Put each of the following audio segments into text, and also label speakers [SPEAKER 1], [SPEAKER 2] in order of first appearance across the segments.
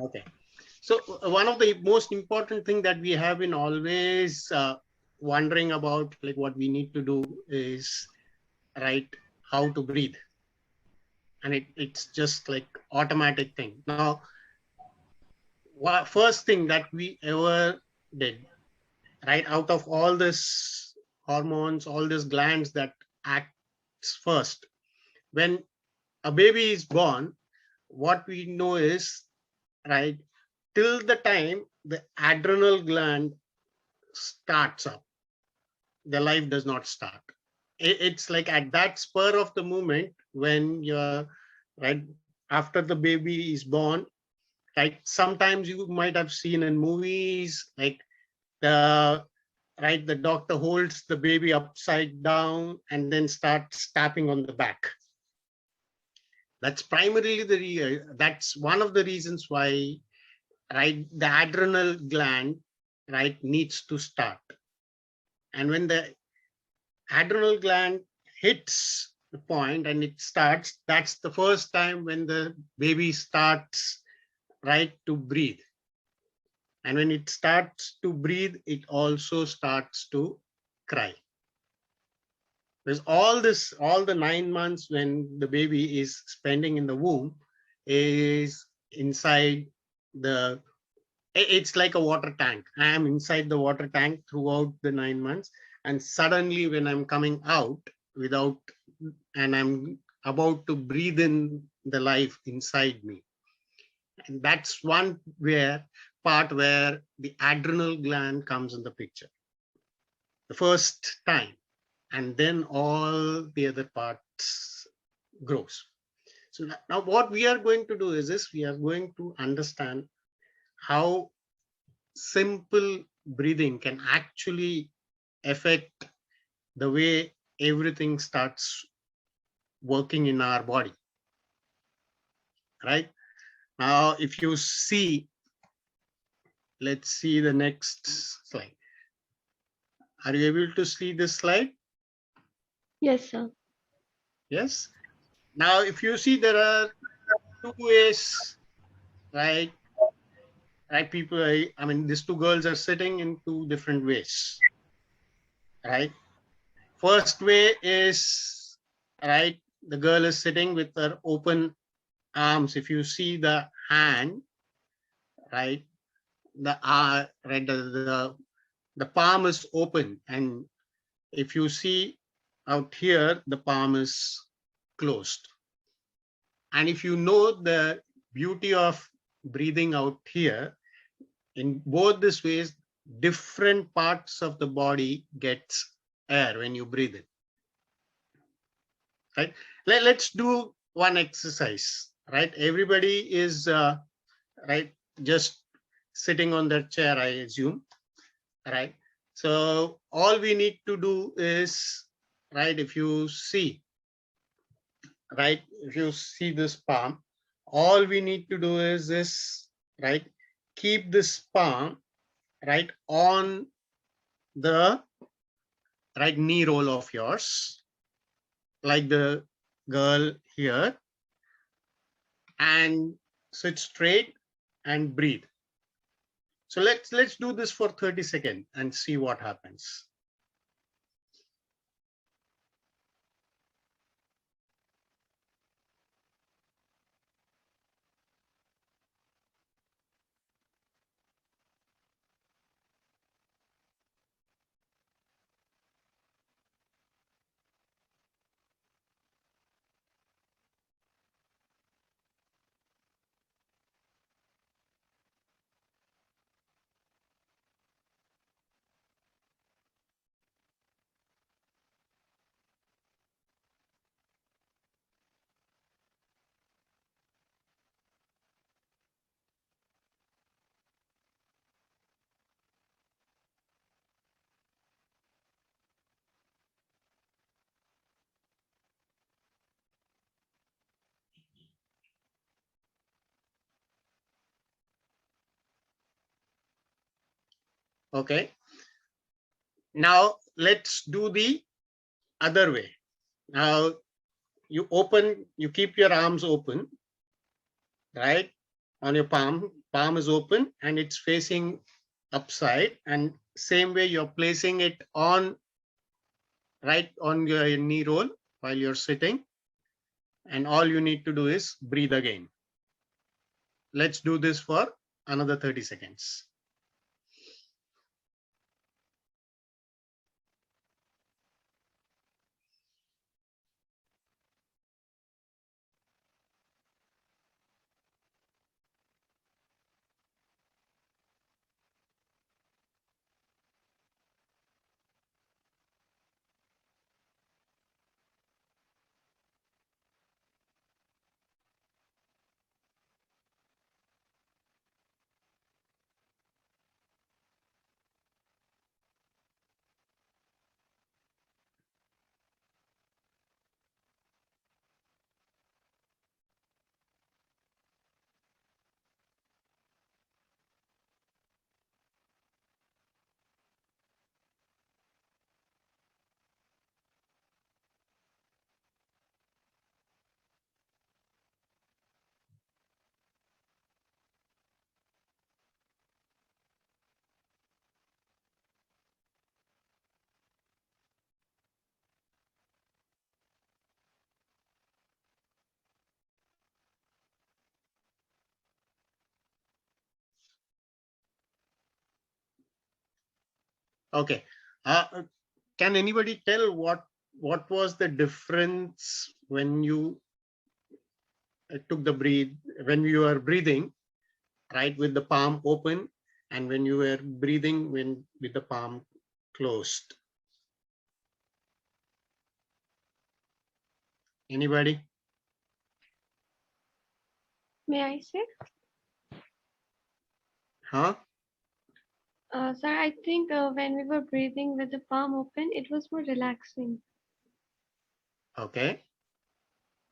[SPEAKER 1] Okay. So one of the most important thing that we have been always wondering about, like what we need to do is, right, how to breathe. And it's just like automatic thing. Now, first thing that we ever did, right, out of all this hormones, all these glands that acts first, when a baby is born, what we know is, right, till the time the adrenal gland starts up, the life does not start. It's like at that spur of the moment when you're, right, after the baby is born, right, sometimes you might have seen in movies, like the, right, the doctor holds the baby upside down and then starts tapping on the back. That's primarily that's one of the reasons why, right, the adrenal gland, right, needs to start. And when the adrenal gland hits the point and it starts, that's the first time when the baby starts, right, to breathe. And when it starts to breathe, it also starts to cry. There's all the 9 months when the baby is spending in the womb is inside the, it's like a water tank. I am inside the water tank throughout the 9 months. And suddenly when I'm coming out without, and I'm about to breathe in the life inside me. And that's one part where the adrenal gland comes in the picture. The first time. And then all the other parts grows. So now what we are going to do is this, we are going to understand how simple breathing can actually affect the way everything starts working in our body. Right? Now, if you see, let's see the next slide. Are you able to see this slide?
[SPEAKER 2] Yes, sir.
[SPEAKER 1] Yes. Now, if you see, there are two ways, right? Right, people, I mean, these two girls are sitting in two different ways, right? First way is, right, the girl is sitting with her open arms. If you see the hand, right, right, the palm is open, and if you see out here, the palm is closed. And if you know the beauty of breathing out here, in both these ways, different parts of the body gets air when you breathe it. Right? Let's do one exercise. Right? Everybody is right, just sitting on their chair, I assume. Right? So all we need to do is, right, if you see, right, if you see this palm, all we need to do is this, right, keep this palm, right, on the right knee roll of yours, like the girl here, and sit straight and breathe. So let's do this for 30 seconds and see what happens. Okay. Now let's do the other way. Now you keep your arms open, right, on your palm, palm is open and it's facing upside, and same way you're placing it on right on your knee roll while you're sitting, and all you need to do is breathe again. Let's do this for another 30 seconds. Okay. Can anybody tell what was the difference when you took the breathe, when you were breathing, right, with the palm open, and when you were breathing when with the palm closed? Anybody?
[SPEAKER 2] May I say?
[SPEAKER 1] Huh?
[SPEAKER 2] Sir, I think when we were breathing with the palm open, it was more relaxing.
[SPEAKER 1] Okay.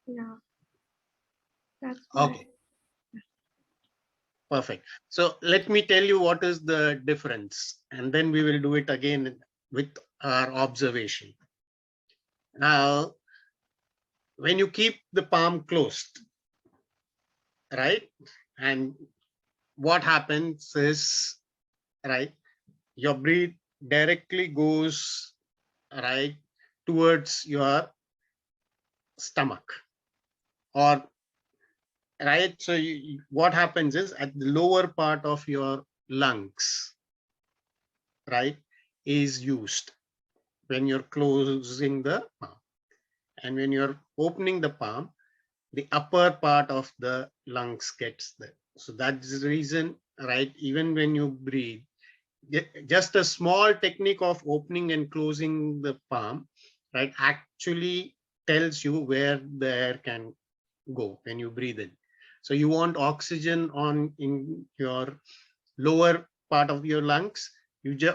[SPEAKER 2] Yeah, that's why.
[SPEAKER 1] Okay. Perfect. So let me tell you what is the difference, and then we will do it again with our observation. Now, when you keep the palm closed, right, and what happens is, right, your breath directly goes right towards your stomach, or right. So what happens is at the lower part of your lungs, right, is used when you're closing the palm, and when you're opening the palm, the upper part of the lungs gets there. So that's the reason, right, even when you breathe, just a small technique of opening and closing the palm, right, actually tells you where the air can go when you breathe in. So you want oxygen on in your lower part of your lungs,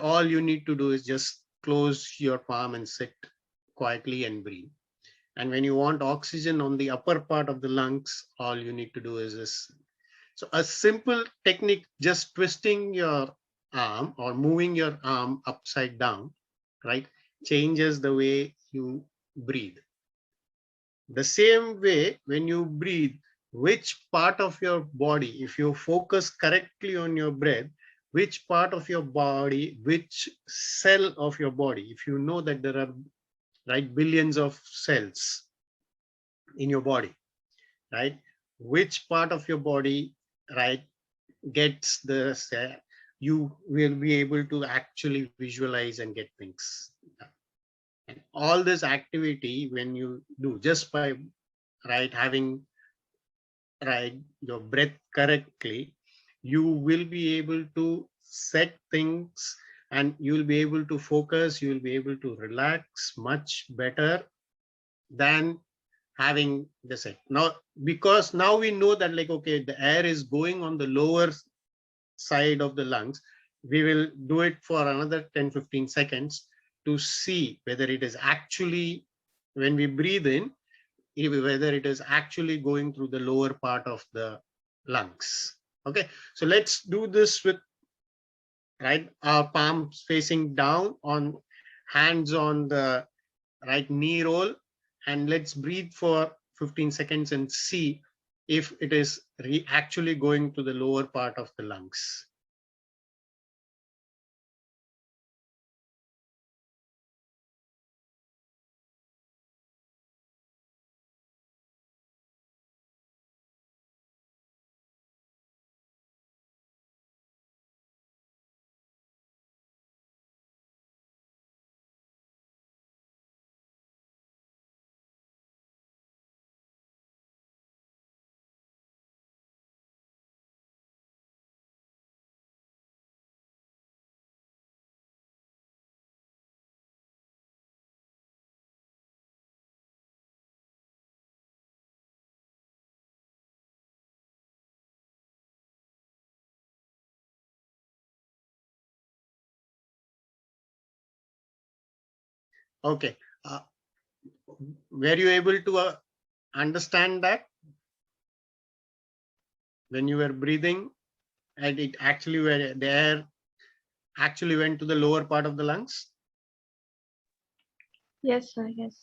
[SPEAKER 1] all you need to do is just close your palm and sit quietly and breathe. And when you want oxygen on the upper part of the lungs, all you need to do is this. So a simple technique, just twisting your arm or moving your arm upside down, right, changes the way you breathe. The same way, when you breathe, which part of your body, if you focus correctly on your breath, which part of your body, which cell of your body, if you know that there are right billions of cells in your body, right, which part of your body, right, gets the cell, you will be able to actually visualize and get things done. And all this activity, when you do just by right having right your breath correctly, you will be able to set things, and you will be able to focus, you will be able to relax much better than having the set. Now, because now we know that, like, okay, the air is going on the lower side of the lungs, we will do it for another 10-15 seconds to see whether it is actually, when we breathe in, whether it is actually going through the lower part of the lungs. Okay, so let's do this with right our palms facing down, on hands on the right knee roll, and let's breathe for 15 seconds and see if it is actually going to the lower part of the lungs. Okay. Were you able to understand that when you were breathing and it actually were the air actually went to the lower part of the lungs?
[SPEAKER 2] Yes, sir. Yes.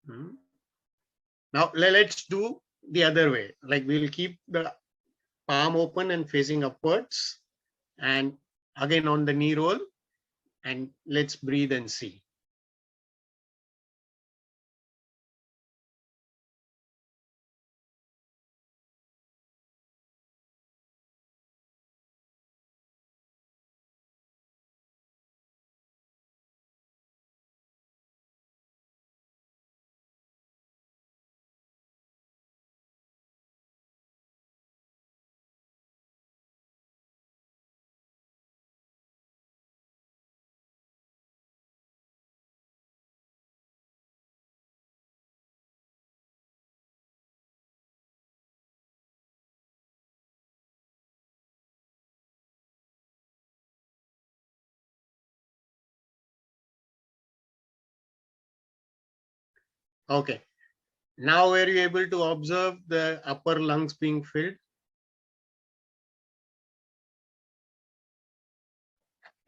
[SPEAKER 1] Hmm. Now let's do the other way. Like we'll keep the palm open and facing upwards, and again on the knee roll, and let's breathe and see. Okay. Now were you able to observe the upper lungs being filled?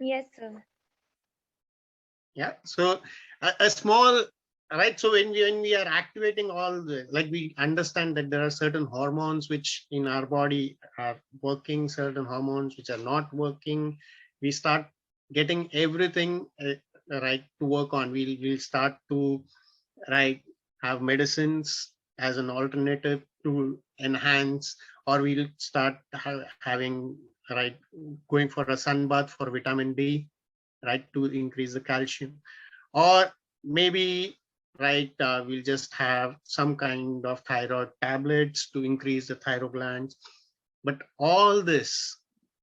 [SPEAKER 3] Yes, sir.
[SPEAKER 1] Yeah. So a small, right. So when we are activating all the, like we understand that there are certain hormones which in our body are working, certain hormones which are not working. We start getting everything right to work on. We'll start to, right, have medicines as an alternative to enhance, or we'll start having, right, going for a sun bath for vitamin D, right, to increase the calcium, or maybe, right, we'll just have some kind of thyroid tablets to increase the thyroid glands. But all this,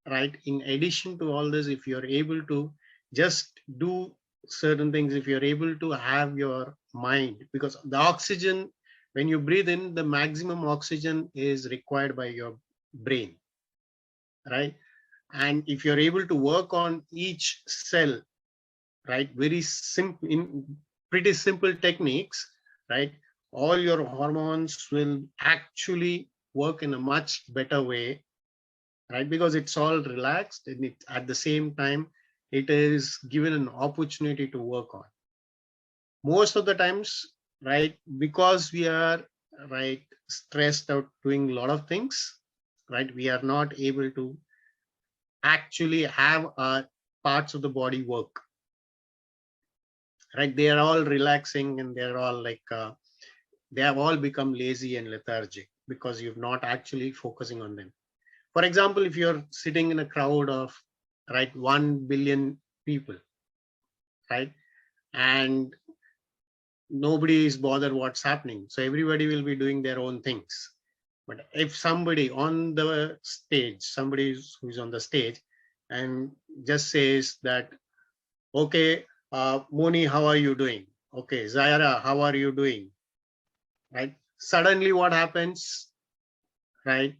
[SPEAKER 1] right, in addition to all this, if you're able to just do certain things, if you're able to have your mind, because the oxygen, when you breathe in, the maximum oxygen is required by your brain, right? And if you're able to work on each cell, right, very simple, in pretty simple techniques, right, all your hormones will actually work in a much better way, right, because it's all relaxed, and it, at the same time, it is given an opportunity to work on. Most of the times, right, because we are, right, stressed out doing a lot of things, right, we are not able to actually have our parts of the body work, right. They are all relaxing, and they're all like they have all become lazy and lethargic because you're not actually focusing on them. For example, if you're sitting in a crowd of, right, 1 billion people, right, and nobody is bothered what's happening, so everybody will be doing their own things. But if somebody on the stage, somebody who's on the stage and just says that, okay, Moni, how are you doing? Okay, Zaira, how are you doing? Right, suddenly what happens, right,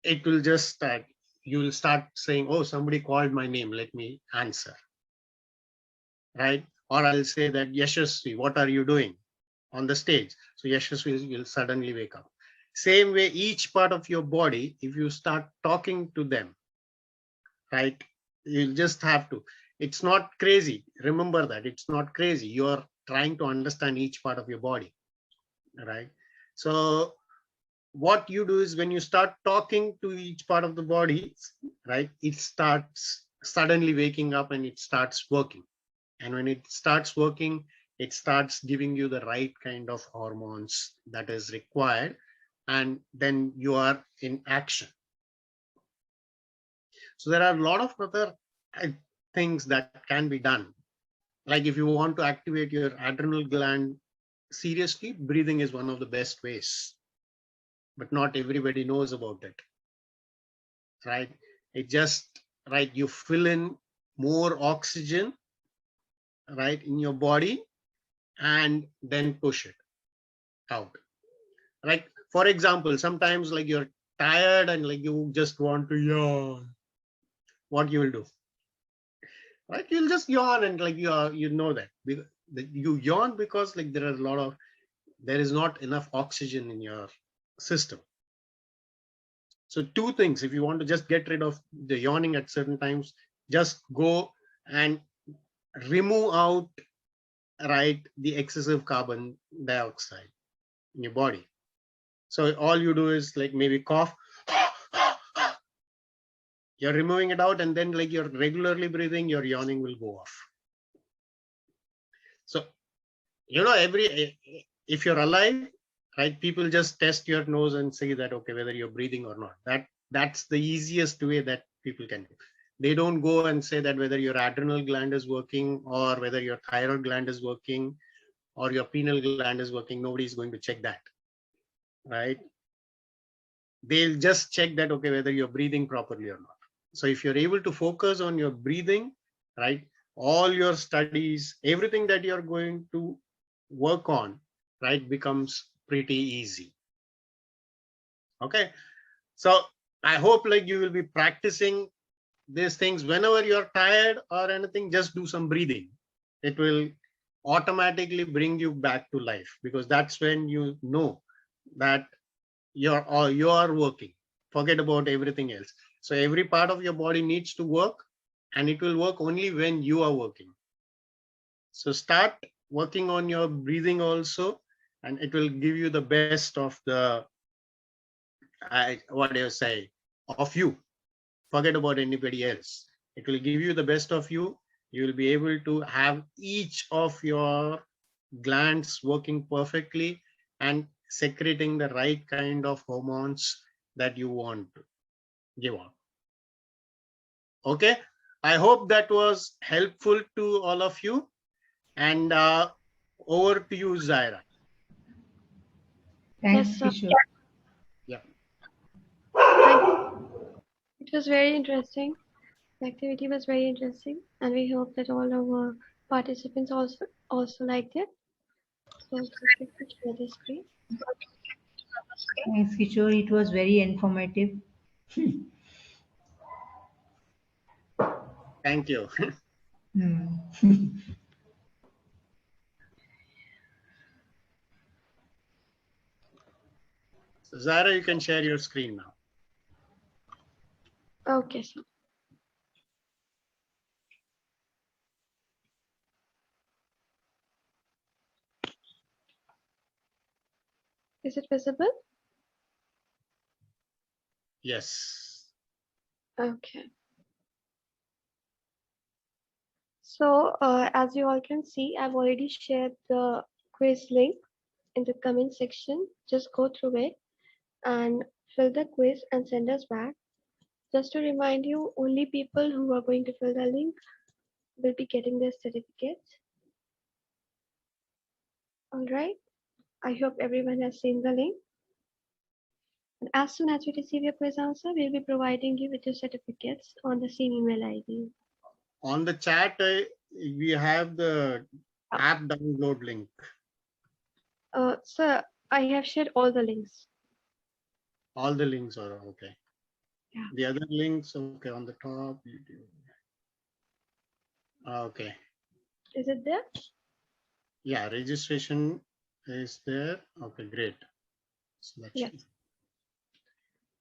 [SPEAKER 1] it will just start, you will start saying, oh, somebody called my name, let me answer, right? Or I'll say that, Yashasvi, what are you doing on the stage? So Yashasvi will suddenly wake up. Same way, each part of your body, if you start talking to them, right, you'll just have to, it's not crazy, remember that it's not crazy, you're trying to understand each part of your body, right? So what you do is when you start talking to each part of the body, right, it starts suddenly waking up and it starts working. And when it starts working, it starts giving you the right kind of hormones that is required. And then you are in action. So there are a lot of other things that can be done. Like if you want to activate your adrenal gland seriously, breathing is one of the best ways. But not everybody knows about it, right? It just, right, you fill in more oxygen, right, in your body and then push it out. Like, for example, sometimes like you're tired and like you just want to yawn. What you will do, right? You'll just yawn and like you know that you yawn because like there is not enough oxygen in your system. So two things, if you want to just get rid of the yawning at certain times, just go and remove out, right, the excessive carbon dioxide in your body. So all you do is like maybe cough, you're removing it out, and then like you're regularly breathing, your yawning will go off. So, you know, if you're alive, right, people just test your nose and say that, okay, whether you're breathing or not. That's the easiest way that people can do. They don't go and say that whether your adrenal gland is working or whether your thyroid gland is working or your pineal gland is working. Nobody's going to check that, right? They'll just check that, okay, whether you're breathing properly or not. So if you're able to focus on your breathing, right, all your studies, everything that you're going to work on, right, becomes pretty easy. Okay, so I hope like you will be practicing these things whenever you're tired or anything. Just do some breathing. It will automatically bring you back to life, because that's when you know that you are working. Forget about everything else. So every part of your body needs to work, and it will work only when you are working. So start working on your breathing also, and it will give you the best of the, what do you say, of you. Forget about anybody else. It will give you the best of you. You will be able to have each of your glands working perfectly and secreting the right kind of hormones that you want to give out. Okay, I hope that was helpful to all of you. And over to you, Zaira.
[SPEAKER 4] Thanks,
[SPEAKER 2] Yes, sir.
[SPEAKER 4] Kishor.
[SPEAKER 1] Yeah.
[SPEAKER 2] It was very interesting. The activity was very interesting, and we hope that all our participants also liked it. So just let me share the screen.
[SPEAKER 4] Thanks, Kishor. It was very informative.
[SPEAKER 1] Thank you.
[SPEAKER 4] Hmm.
[SPEAKER 1] So Zaira, you can share your screen now.
[SPEAKER 2] Okay, so is it visible?
[SPEAKER 1] Yes.
[SPEAKER 2] Okay. So as you all can see, I've already shared the quiz link in the comment section. Just go through it and fill the quiz and send us back. Just to remind you, only people who are going to fill the link will be getting their certificates. All right. I hope everyone has seen the link. And as soon as we receive your quiz answer, we'll be providing you with your certificates on the same email ID.
[SPEAKER 1] On the chat, we have the app download link.
[SPEAKER 2] Sir, I have shared all the links.
[SPEAKER 1] All the links are okay.
[SPEAKER 2] Yeah.
[SPEAKER 1] The other links, okay, on the top. Okay.
[SPEAKER 2] Is it there?
[SPEAKER 1] Yeah, registration is there. Okay, great. Selection.
[SPEAKER 2] Yes.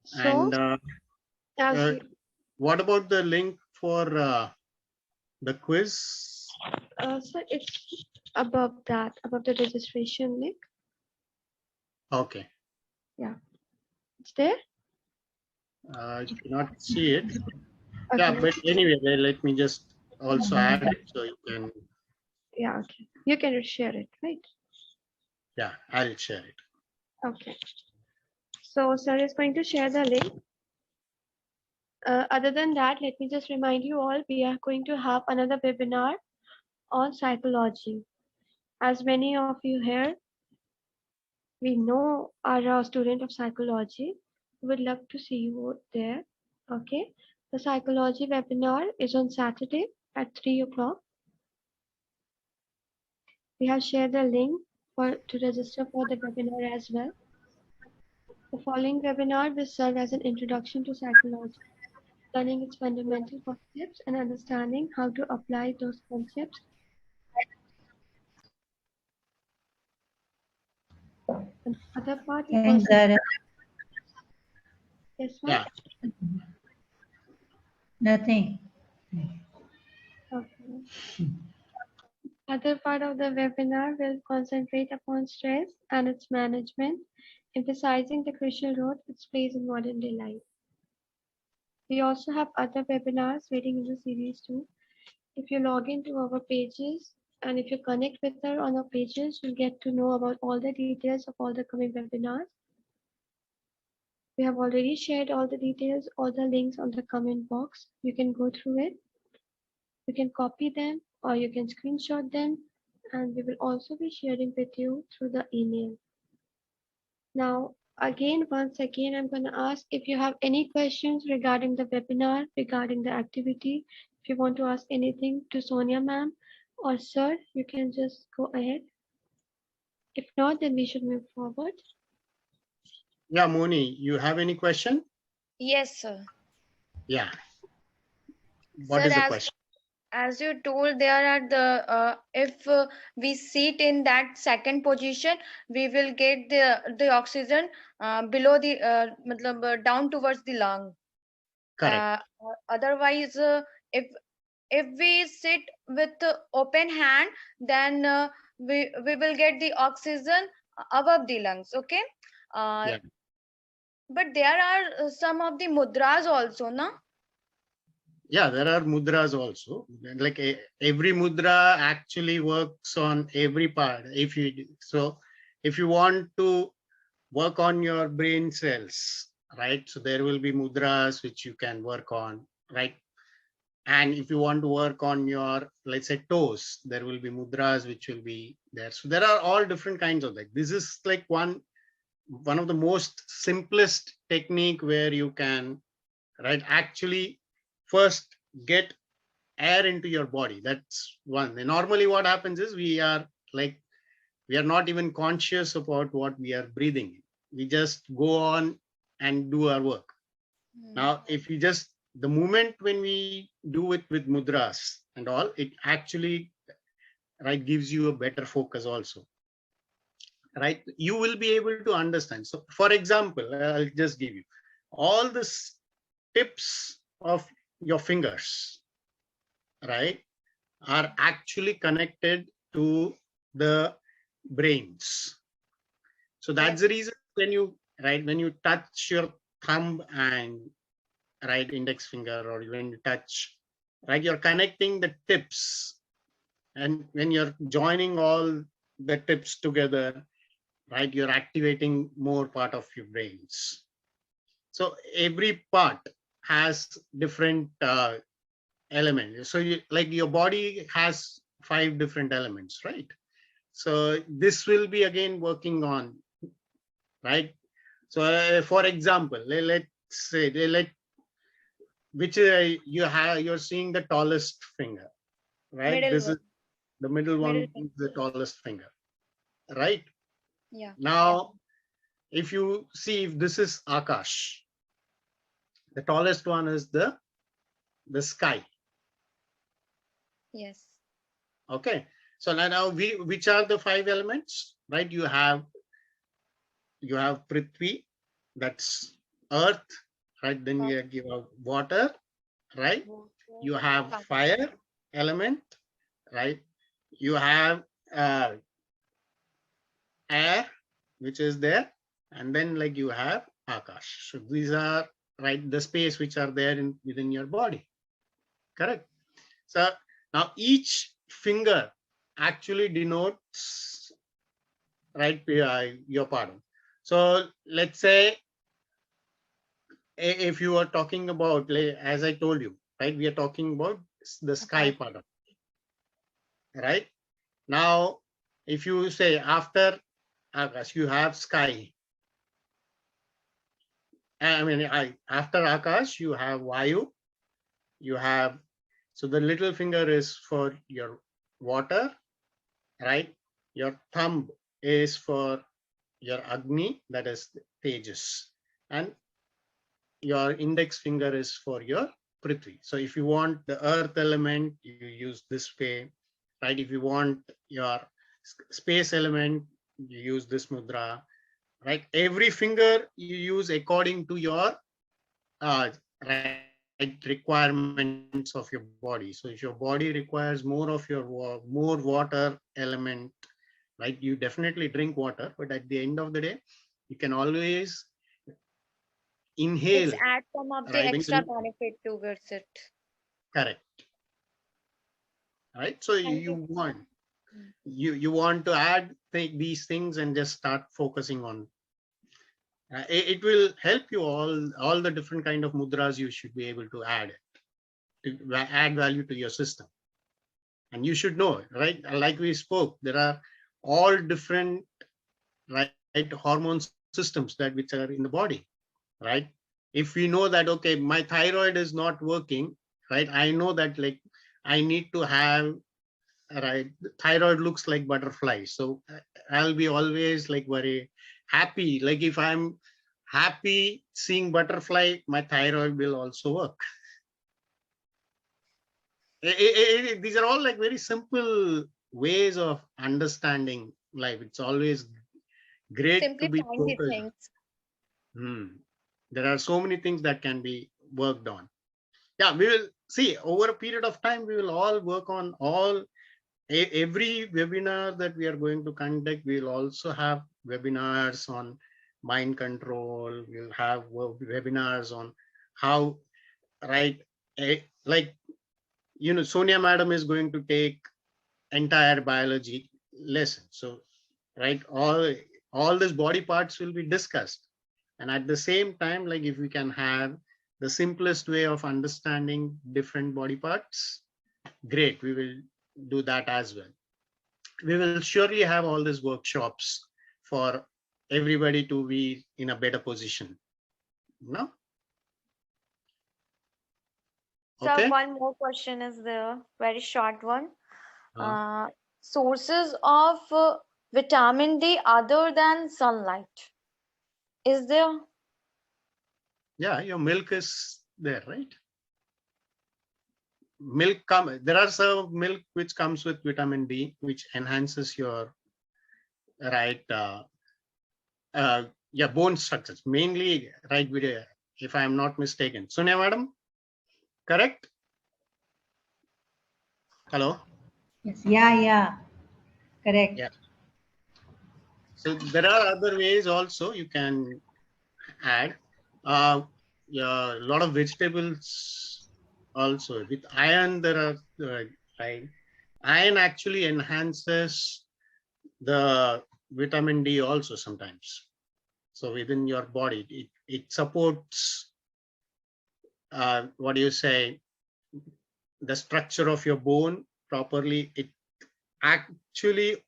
[SPEAKER 2] So,
[SPEAKER 1] And
[SPEAKER 2] as you,
[SPEAKER 1] what about the link for the quiz?
[SPEAKER 2] sir, it's above that, above the registration link.
[SPEAKER 1] Okay.
[SPEAKER 2] Yeah. It's there?
[SPEAKER 1] I cannot see it. Yeah,
[SPEAKER 2] Okay.
[SPEAKER 1] but anyway, let me just also add it so you can.
[SPEAKER 2] Yeah, okay. You can share it, right?
[SPEAKER 1] Yeah, I'll share it.
[SPEAKER 2] Okay. So sir is going to share the link. Other than that, let me just remind you all, we are going to have another webinar on psychology. As many of you here, we know are a student of psychology. We would love to see you there. Okay. The psychology webinar is on Saturday at 3 o'clock. We have shared the link to register for the webinar as well. The following webinar will serve as an introduction to psychology, learning its fundamental concepts and understanding how to apply those concepts. And the other part will
[SPEAKER 4] Thanks,
[SPEAKER 2] concentrate.
[SPEAKER 4] Zara.
[SPEAKER 2] Yes, ma'am?
[SPEAKER 1] Yeah,
[SPEAKER 4] Nothing.
[SPEAKER 2] Okay. Other part of the webinar will concentrate upon stress and its management, emphasizing the crucial role it plays in modern day life. We also have other webinars waiting in the series too. If you log into our pages and if you connect with her on our pages, you'll get to know about all the details of all the coming webinars. We have already shared all the details, all the links on the comment box. You can go through it. You can copy them or you can screenshot them, and we will also be sharing with you through the email. Now, once again, I'm going to ask if you have any questions regarding the webinar, regarding the activity. If you want to ask anything to Sonia ma'am or sir, you can just go ahead. If not, then we should move forward.
[SPEAKER 1] yeah, Moni, you have any question?
[SPEAKER 3] Yes, sir.
[SPEAKER 1] Yeah. What
[SPEAKER 3] Sir,
[SPEAKER 1] is the question?
[SPEAKER 3] as you told, there are the if we sit in that second position, we will get the oxygen below the down towards the lung.
[SPEAKER 1] Correct.
[SPEAKER 3] Otherwise, if we sit with open hand, then we will get the oxygen above the lungs. Okay. uh,
[SPEAKER 1] Yeah.
[SPEAKER 3] but there are some of the mudras also, na?
[SPEAKER 1] Yeah, there are mudras also. Like every mudra actually works on every part. If you want to work on your brain cells, right? So there will be mudras which you can work on, right? And if you want to work on your, let's say, toes, there will be mudras which will be there. So there are all different kinds of that. This is like one of the most simplest technique where you can, right, actually first get air into your body. That's one. And normally what happens is we are not even conscious about what we are breathing in. We just go on and do our work. Now, if you just, the moment when we do it with mudras and all, it actually, right, gives you a better focus also, right? You will be able to understand. So for example, I'll just give you all the tips of your fingers, right, are actually connected to the brains. So that's
[SPEAKER 3] Yes.
[SPEAKER 1] the reason when you touch your thumb and right index finger, or when you touch, right, you're connecting the tips. And when you're joining all the tips together, right, you're activating more part of your brains. So every part has different elements. So like your body has 5 different elements, right? So this will be again working on, right? So for example, let's say which you're seeing the tallest finger, right?
[SPEAKER 3] Middle
[SPEAKER 1] This
[SPEAKER 3] one.
[SPEAKER 1] is the middle
[SPEAKER 3] Middle
[SPEAKER 1] one, is the tallest finger, right?
[SPEAKER 3] Yeah.
[SPEAKER 1] Now, if you see, if this is Akash, the tallest one is the sky.
[SPEAKER 3] Yes.
[SPEAKER 1] Okay. So now which are the 5 elements, right? You have Prithvi, that's earth, right? Then you have water, right? You have fire element, right? You have air, which is there, and then like you have Akash. So these are the space which are there within your body. Correct. So now each finger actually denotes your pardon. So let's say if you are talking about, as I told you, we are talking about the sky pardon. Right now, if you say after Akash, you have sky. I mean, after Akash, you have Vayu. You have, so the little finger is for your water, right? Your thumb is for your Agni, that is Tejas, and your index finger is for your Prithvi. So if you want the earth element, you use this way, right? If you want your space element, you use this mudra, right? Every finger you use according to your requirements of your body. So if your body requires more of your more water element, right, you definitely drink water, but at the end of the day, you can always inhale,
[SPEAKER 3] It's add some of the
[SPEAKER 1] right? When
[SPEAKER 3] extra
[SPEAKER 1] you,
[SPEAKER 3] benefit towards it.
[SPEAKER 1] correct, right? So
[SPEAKER 3] Thank
[SPEAKER 1] you
[SPEAKER 3] you.
[SPEAKER 1] want you want to add these things and just start focusing on. It will help you all the different kind of mudras you should be able to add value to your system. And you should know, right? Like we spoke, there are all different hormone systems which are in the body, right? If we know that, okay, my thyroid is not working, right? I know that I need to have, right, thyroid looks like butterfly. So I'll be always very happy. Like if I'm happy seeing butterfly, my thyroid will also work. These are all very simple ways of understanding life. It's always great to be
[SPEAKER 3] Simplifying the
[SPEAKER 1] focused.
[SPEAKER 3] things.
[SPEAKER 1] There are so many things that can be worked on. Yeah, we will see over a period of time, we will all work on every webinar that we are going to conduct. We'll also have webinars on mind control. We'll have webinars on how, right, like, Sonia madam is going to take entire biology lesson. So, right, all these body parts will be discussed. And at the same time, if we can have the simplest way of understanding different body parts, great, we will do that as well. We will surely have all these workshops for everybody to be in a better position. No?
[SPEAKER 3] So
[SPEAKER 1] Okay.
[SPEAKER 3] one more question is there, very short one. Sources of vitamin D other than sunlight. Is there?
[SPEAKER 1] Yeah, your milk is there, right? There are some milk which comes with vitamin D, which enhances your right bone structures, mainly if I am not mistaken. Sonia madam, correct? Hello.
[SPEAKER 4] Yes. Yeah. Correct.
[SPEAKER 1] Yeah. So there are other ways also you can add. Yeah, a lot of vegetables also with iron. There are iron actually enhances the vitamin D also sometimes. So within your body, it supports what do you say, the structure of your bone properly. It actually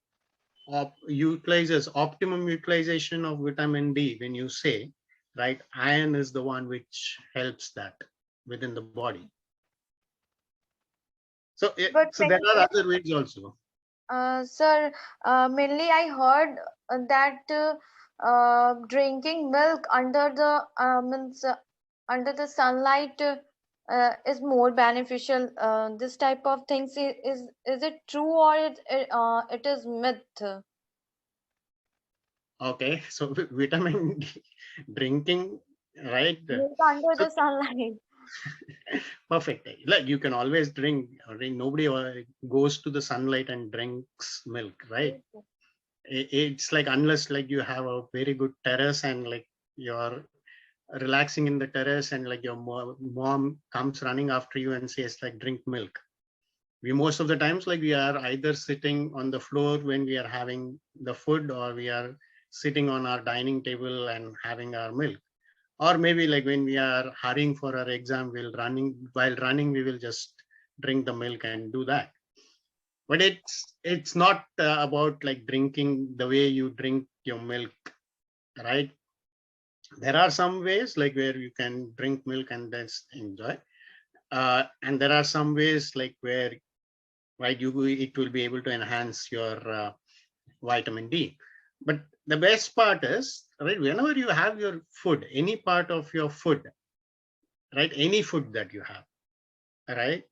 [SPEAKER 1] utilizes optimum utilization of vitamin D. When you say, right, iron is the one which helps that within the body. So so there are other ways also.
[SPEAKER 3] Sir, mainly I heard that drinking milk under the means under the sunlight is more beneficial. This type of things is it true or it is myth?
[SPEAKER 1] Okay, so vitamin D drinking, right?
[SPEAKER 3] Milk under
[SPEAKER 1] So
[SPEAKER 3] the sunlight.
[SPEAKER 1] perfect. Like you can always drink. Nobody goes to the sunlight and drinks milk, right? It's like unless you have a very good terrace and your relaxing in the terrace and like your mom comes running after you and says like drink milk. We most of the times like we are either sitting on the floor when we are having the food, or we are sitting on our dining table and having our milk. Or maybe like when we are hurrying for our exam, while running we will just drink the milk and do that. But it's not about like drinking the way you drink your milk, right? There are some ways like where you can drink milk and then enjoy, and there are some ways like where, right, it will be able to enhance your vitamin D. But the best part is, right, whenever you have your food, any part of your food, right, any food that you have, right,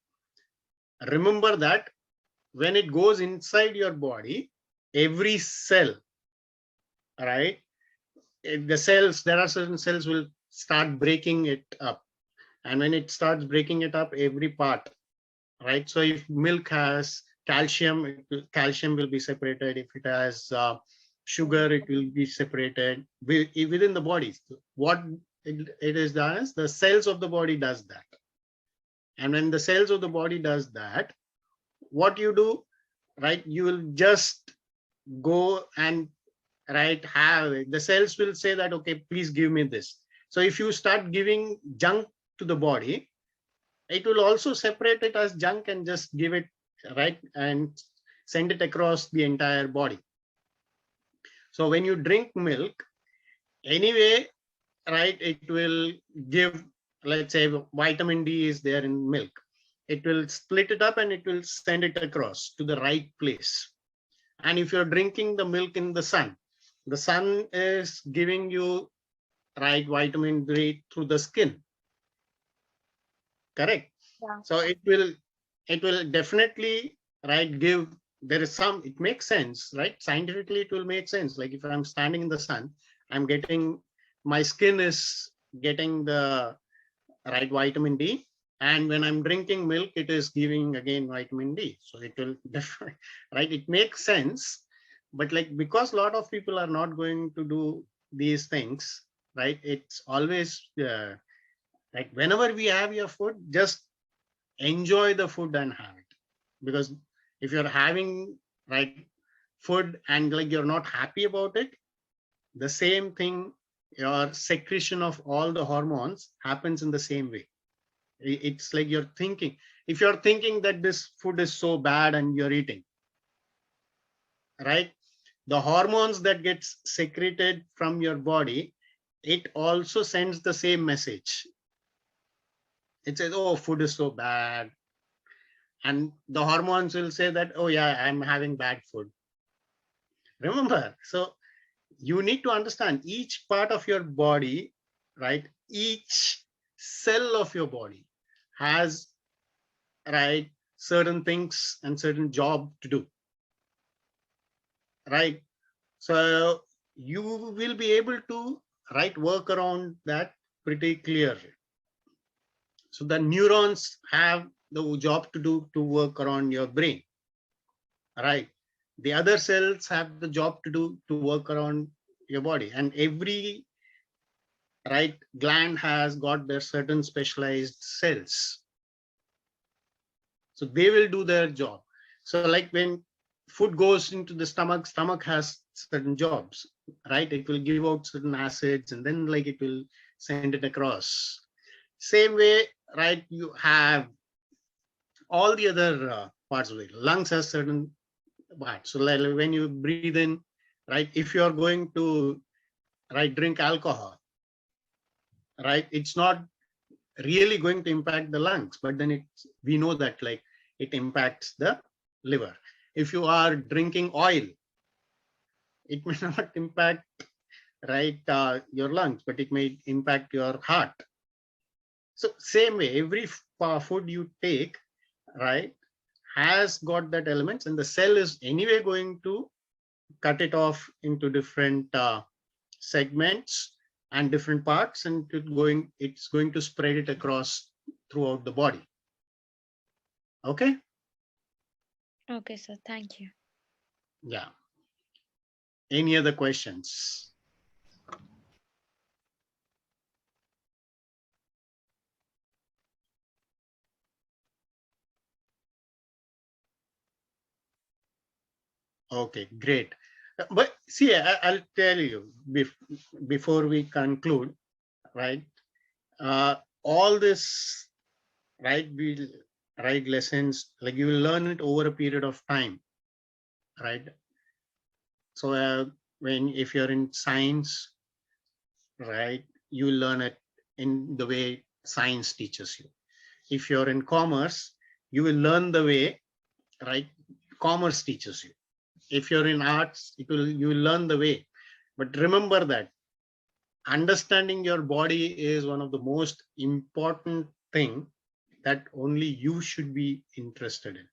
[SPEAKER 1] remember that when it goes inside your body, every cell, right, the cells, there are certain cells will start breaking it up. And when it starts breaking it up, every part, right? So if milk has calcium, calcium will be separated. If it has sugar, it will be separated within the body. What it is done is the cells of the body does that. And when the cells of the body does that, what you do, right, you will just go and, right, have it. The cells will say that, okay, please give me this. So if you start giving junk to the body, it will also separate it as junk and just give it, right, and send it across the entire body. So when you drink milk, anyway, right, it will give, let's say vitamin D is there in milk. It will split it up and it will send it across to the right place. And if you're drinking the milk in the sun is giving you, right, vitamin D through the skin. Correct.
[SPEAKER 3] Yeah.
[SPEAKER 1] So it will definitely, right, give, there is some, it makes sense, right? Scientifically, it will make sense. Like if I'm standing in the sun, I'm getting, my skin is getting the right vitamin D. And when I'm drinking milk, it is giving again vitamin D. So it will definitely, right? It makes sense. But like, because a lot of people are not going to do these things, right? It's always like whenever we have your food, just enjoy the food and have it. Because if you're having, right, food and like you're not happy about it, the same thing, your secretion of all the hormones happens in the same way. It's like you're thinking, if you're thinking that this food is so bad and you're eating, right, the hormones that gets secreted from your body, it also sends the same message. It says, oh, food is so bad. And the hormones will say that, oh yeah, I'm having bad food. Remember, so you need to understand each part of your body, right? Each cell of your body has, right, certain things and certain job to do, right? So you will be able to, right, work around that pretty clearly. So the neurons have the job to do to work around your brain, right? The other cells have the job to do to work around your body, and every, right, gland has got their certain specialized cells, so they will do their job. So like when food goes into the stomach has certain jobs, right? It will give out certain acids and then like it will send it across. Same way, right, you have all the other parts of it. Lungs has certain parts. So like when you breathe in, right, if you're going to, right, drink alcohol, right, it's not really going to impact the lungs, but then we know that like it impacts the liver. If you are drinking oil, it may not impact, right, your lungs, but it may impact your heart. So same way, every food you take, right, has got that elements, and the cell is anyway going to cut it off into different segments and different parts, and it's going to spread it across throughout the body. Okay.
[SPEAKER 3] Okay, sir. Thank you.
[SPEAKER 1] Yeah. Any other questions? Okay, great. But see, I'll tell you before we conclude, right? All this, right? We'll write lessons, like you will learn it over a period of time, right? So if you're in science, right, you will learn it in the way science teaches you. If you're in commerce, you will learn the way, right, commerce teaches you. If you're in arts, you will learn the way. But remember that understanding your body is one of the most important thing that only you should be interested in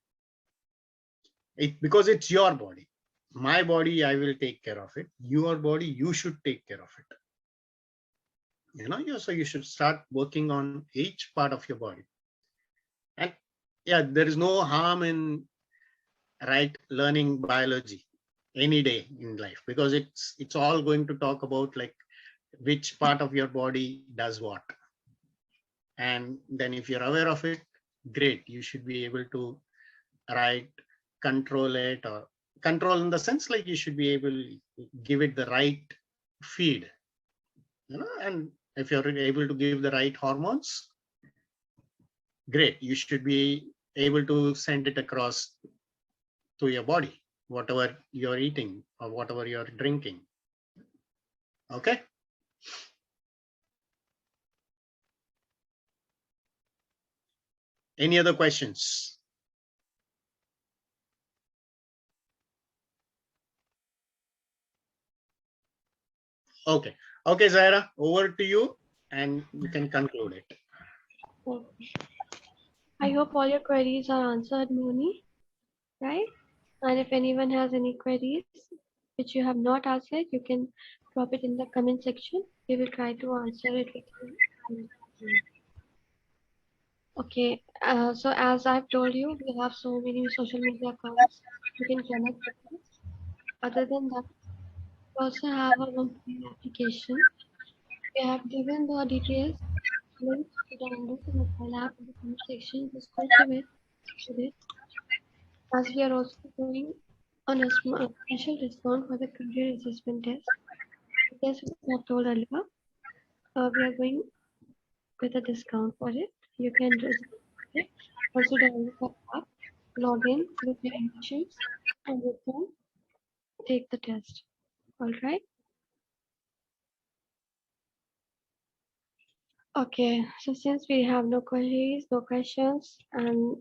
[SPEAKER 1] it, because it's your body. My body, I will take care of it. Your body, you should take care of it. So you should start working on each part of your body. And yeah, there is no harm in, right, learning biology any day in life, because it's all going to talk about like which part of your body does what. And then if you're aware of it, great, you should be able to, right, control it, or control in the sense like you should be able to give it the right feed, and if you're able to give the right hormones, great, you should be able to send it across to your body, whatever you're eating or whatever you're drinking. Okay. Any other questions? Okay. Okay, Zaira, over to you, and you can conclude it.
[SPEAKER 2] I hope all your queries are answered, Moni, right? And if anyone has any queries which you have not asked yet, you can drop it in the comment section. We will try to answer it within. Okay, so as I've told you, we have so many social media accounts you can connect with us. Other than that, we also have our own application. We have given the details, links to download the mobile app in the comment section. Just go through it with it. As we are also going on a special discount for the career assessment test. Yes, we have told earlier, we are going with a discount for it. You can register it. Also download the app, log in with your emissions, and you can take the test. All right. Okay. So since we have no queries, no questions, and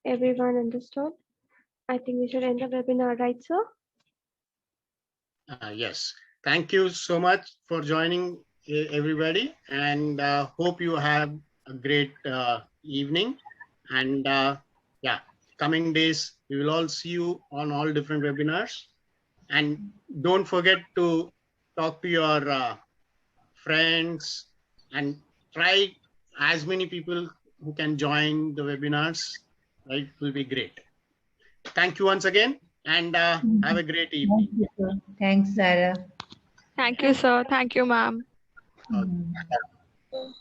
[SPEAKER 2] everyone understood, I think we should end the webinar, right, sir?
[SPEAKER 1] Yes. Thank you so much for joining, everybody, and hope you have a great evening. And yeah, coming days, we will all see you on all different webinars. And don't forget to talk to your friends and try as many people who can join the webinars. Right, it will be great. Thank you once again, and have a great evening.
[SPEAKER 4] Thank you, sir. Thanks, Sarah.
[SPEAKER 3] Thank you, sir. Thank you, ma'am.
[SPEAKER 1] Okay.